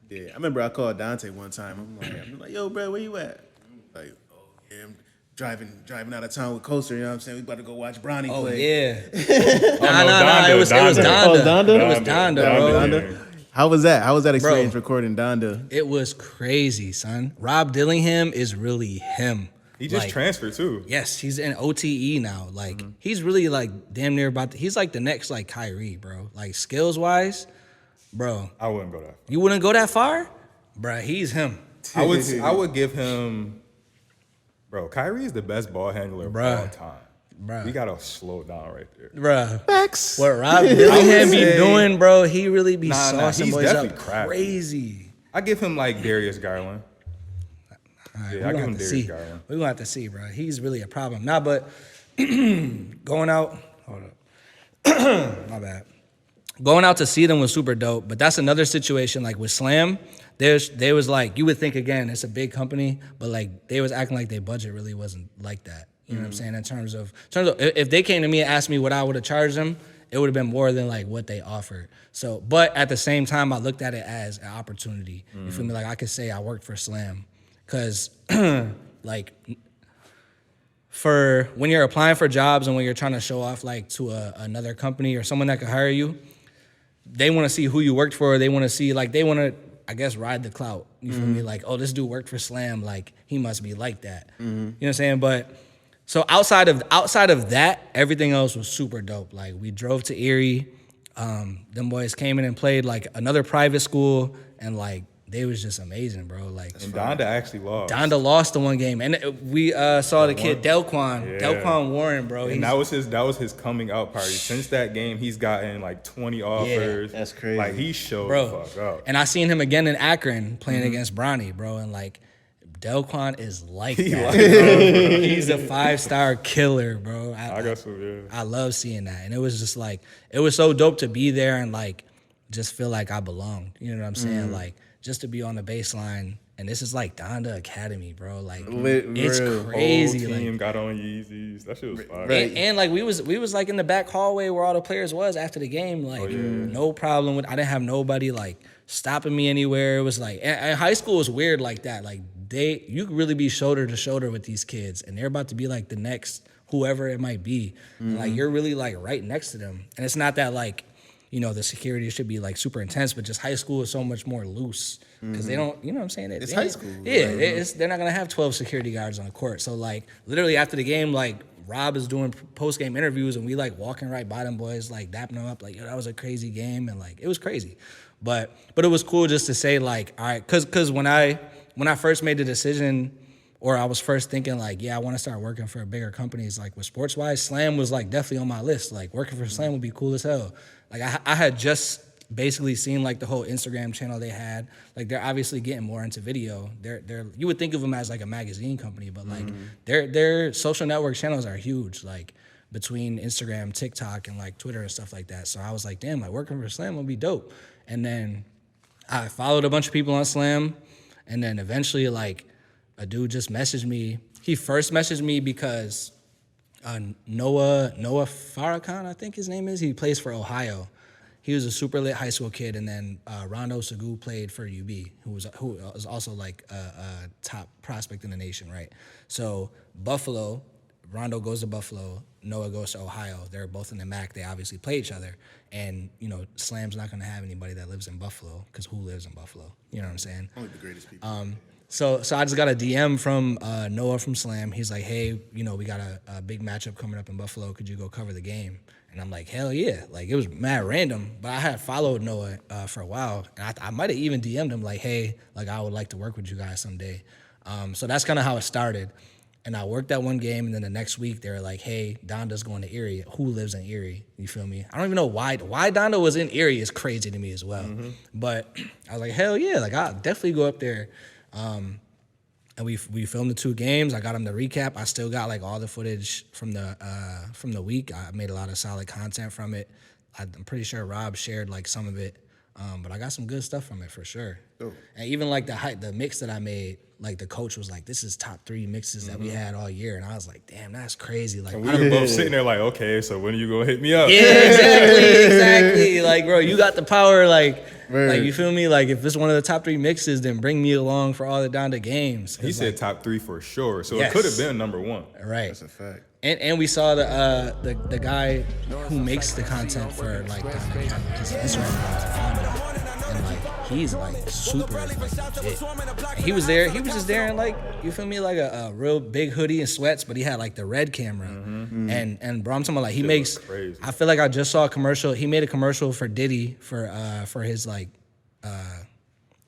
Yeah, I remember I called Dante one time. I'm like, yo, bro, where you at? I'm like, oh yeah, I'm driving out of town with Coaster. You know what I'm saying? We about to go watch Bronny Oh play. yeah. Oh no, Nah. It was Donda. Oh, it's Donda. Donda? It was Donda, bro. Donda. How was that? How was that experience Bro. recording Donda? It was crazy, son. Rob Dillingham is really him. He just Like, transferred too. yes, he's in OTE now. Like he's really like damn near he's like the next like Kyrie, bro. Like skills wise, bro. I wouldn't go that far. You wouldn't go that far? Bruh, he's him. I would give him, bro. Kyrie is the best ball handler of all time. Bruh. We gotta slow it down right there. Bruh. Facts. What Rob Dillingham be say- doing, bro, he really be Nah, saucing he's boys up definitely crafty. crazy. I give him like Darius Garland. All right, Yeah, I give him Darius see. Garland. We're gonna have to see, bro. He's really a problem. Nah, but going out, hold up. My bad. Going out to see them was super dope, but that's another situation. Like with Slam, there was like, you would think again, it's a big company, but like they was acting like their budget really wasn't like that. You know what I'm saying? In terms of if they came to me and asked me what I would have charged them, it would have been more than like what they offered. So, but at the same time, I looked at it as an opportunity. You feel me? Like I could say I worked for Slam, cause like for when you're applying for jobs and when you're trying to show off like to another company or someone that could hire you, they want to see who you worked for. They want to see, like, they want to, I guess, ride the clout. You feel me? Like, oh, this dude worked for Slam. Like, he must be like that. You know what I'm saying? But so outside of that, everything else was super dope. Like, we drove to Erie. Them boys came in and played like another private school, and like they was just amazing, bro. Like, And Donda actually lost. Donda lost the one game, and we saw the kid Delquan, Yeah. Delquan Warren, bro. And that was his coming out party. Since that game, he's gotten like 20 offers. that's crazy. Like he showed bro. the fuck up. And I seen him again in Akron playing against Bronny, bro. And like, Delquan is like that. He's a 5-star killer, bro. I got some, yeah. I love seeing that. And it was just like, it was so dope to be there and like, just feel like I belonged. You know what I'm saying? Like, just to be on the baseline. And this is like Donda Academy, bro. Like, it's real. crazy. Whole team Like, got on Yeezys. That shit was fire. and like we was like in the back hallway where all the players was after the game. Like, no problem with. I didn't have nobody like stopping me anywhere. It was like, and high school was weird like that. Like you could really be shoulder to shoulder with these kids, and they're about to be like the next whoever it might be. And, like, you're really like right next to them, and it's not that like, you know, the security should be like super intense, but just high school is so much more loose because they don't, you know what I'm saying? It's high school. Yeah, they're not gonna have 12 security guards on the court. So like literally after the game, like Rob is doing post game interviews and we like walking right by them boys, like dapping them up, like, yo, that was a crazy game, and like it was crazy, but it was cool just to say like, all right, cause when I first made the decision, or I was first thinking like, yeah, I want to start working for bigger companies, like with sports wise, Slam was like definitely on my list. Like working for Slam would be cool as hell. Like I had just basically seen like the whole Instagram channel they had. Like they're obviously getting more into video. They're you would think of them as like a magazine company, but like their social network channels are huge. Like between Instagram, TikTok, and like Twitter and stuff like that. So I was like, damn, like working for Slam would be dope. And then I followed a bunch of people on Slam, and then eventually like a dude just messaged me. He first messaged me because Noah Farrakhan, I think his name is. He plays for Ohio. He was a super lit high school kid, and then Rondo Segou played for UB, who was also like a top prospect in the nation, right? So Buffalo, Rondo goes to Buffalo, Noah goes to Ohio. They're both in the MAC. They obviously play each other, and you know Slam's not gonna have anybody that lives in Buffalo because who lives in Buffalo? You know what I'm saying? Only the greatest people. So I just got a DM from Noah from Slam. He's like, hey, you know, we got a big matchup coming up in Buffalo. Could you go cover the game? And I'm like, hell yeah. Like, it was mad random, but I had followed Noah for a while. And I might have even DM'd him like, hey, like, I would like to work with you guys someday. So that's kind of how it started. And I worked that one game, and then the next week they were like, hey, Donda's going to Erie. Who lives in Erie? You feel me? I don't even know why Donda was in Erie is crazy to me as well. But I was like, hell yeah. Like, I'll definitely go up there. And we filmed the 2 games. I got him the recap. I still got like all the footage from the week. I made a lot of solid content from it. I'm pretty sure Rob shared like some of it, but I got some good stuff from it for sure. Dope. And even like the mix that I made, like the coach was like, this is top 3 mixes that we had all year. And I was like, damn, that's crazy. Like, And we were both sitting there like, okay, so when are you gonna hit me up? yeah, exactly. Like, bro, you got the power. Like, Word. like you feel me? Like, if it's one of the top 3 mixes, then bring me along for all the Donda games. He said top 3 for sure, so Yes. it could have been number 1. Right. That's a fact. And we saw the guy who makes the content for like his Instagram account, and like he's like super like legit. And he was there. He was just there in like, you feel me, like a real big hoodie and sweats, but he had like the red camera. And bro, I'm talking about like he makes. Crazy. I feel like I just saw a commercial. He made a commercial for Diddy for his like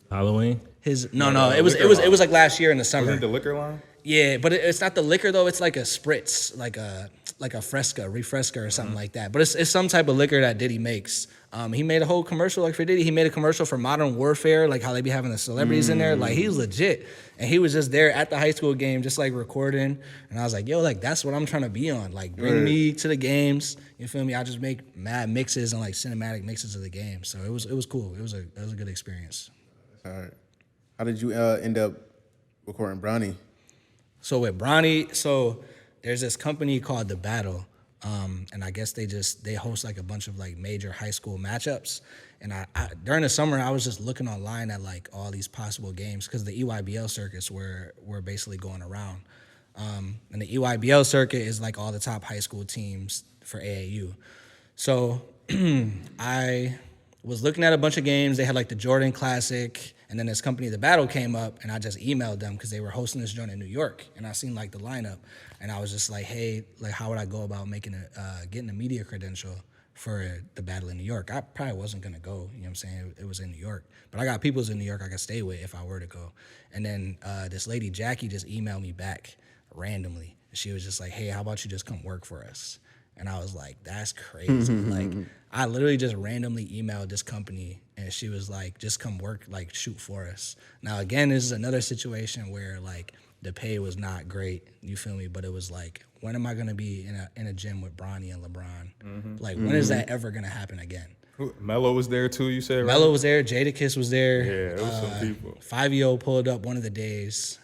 Halloween. his no No, it was liquor like last year in the summer. Wasn't it the liquor line? Yeah, but it's not the liquor though. It's like a spritz, like a Fresca, Refresca or something like that. But it's some type of liquor that Diddy makes. He made a whole commercial like for Diddy. He made a commercial for Modern Warfare, like how they be having the celebrities in there. Like he's legit, and he was just there at the high school game, just like recording. And I was like, yo, like that's what I'm trying to be on. Like bring me to the games. You feel me? I just make mad mixes and like cinematic mixes of the game. So it was cool. It was a good experience. All right. How did you end up recording Bronny? So with Bronny, so there's this company called The Battle, and I guess they host like a bunch of like major high school matchups. And I during the summer I was just looking online at like all these possible games because the EYBL circuits were basically going around, and the EYBL circuit is like all the top high school teams for AAU. So I was looking at a bunch of games. They had like the Jordan Classic. And then this company, The Battle, came up, and I just emailed them because they were hosting this joint in New York. And I seen like the lineup, and I was just like, hey, like how would I go about making getting a media credential for The Battle in New York? I probably wasn't gonna go, you know what I'm saying? It was in New York, but I got peoples in New York I could stay with if I were to go. And then this lady Jackie just emailed me back randomly. She was just like, hey, how about you just come work for us? And I was like, that's crazy. Like, I literally just randomly emailed this company, and she was like, just come work, like, shoot for us. Now, again, this is another situation where, like, the pay was not great, you feel me? But it was like, when am I going to be in a gym with Bronny and LeBron? Like, when is that ever going to happen again? Melo was there too, you said, right? Melo was there. Jadakiss was there. Yeah, it was some people. 5-Yo pulled up one of the days.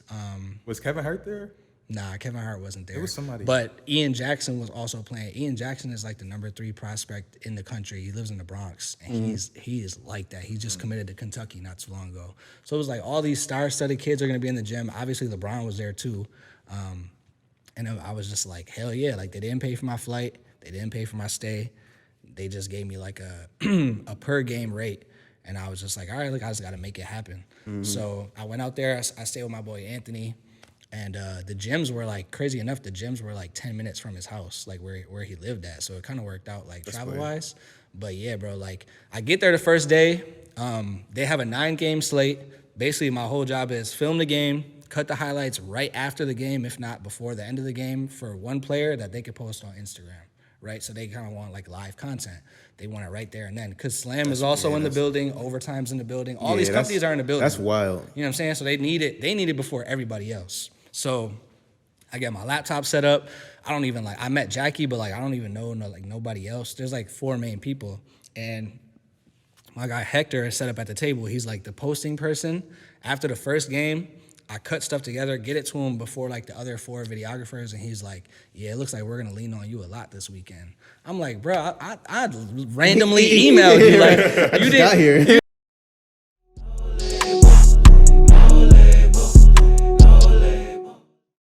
Was Kevin Hart there? Nah, Kevin Hart wasn't there. It was somebody. But Ian Jackson was also playing. Ian Jackson is like the number 3 prospect in the country. He lives in the Bronx, and he is like that. He just committed to Kentucky not too long ago. So it was like all these star-studded kids are going to be in the gym. Obviously, LeBron was there too. And I was just like, hell yeah. Like, they didn't pay for my flight. They didn't pay for my stay. They just gave me like a per-game rate. And I was just like, all right, look, I just got to make it happen. So I went out there. I stayed with my boy Anthony. And the gyms were like, crazy enough, the gyms were like 10 minutes from his house, like where he lived at. So it kind of worked out like travel-wise. But yeah, bro, like I get there the first day. They have a 9-game slate. Basically, my whole job is film the game, cut the highlights right after the game, if not before the end of the game, for one player that they could post on Instagram, right? So they kind of want like live content. They want it right there and then. Because Slam is also in the building, Overtime's in the building. All these companies are in the building. That's wild. You know what I'm saying? So they need it before everybody else. So I get my laptop set up. I met Jackie, but like I don't even know like nobody else. There's like 4 main people. And my guy Hector is set up at the table. He's like the posting person. After the first game, I cut stuff together, get it to him before like the other 4 videographers, and he's like, yeah, it looks like we're gonna lean on you a lot this weekend. I'm like, bro, I randomly emailed you. Like, you got here.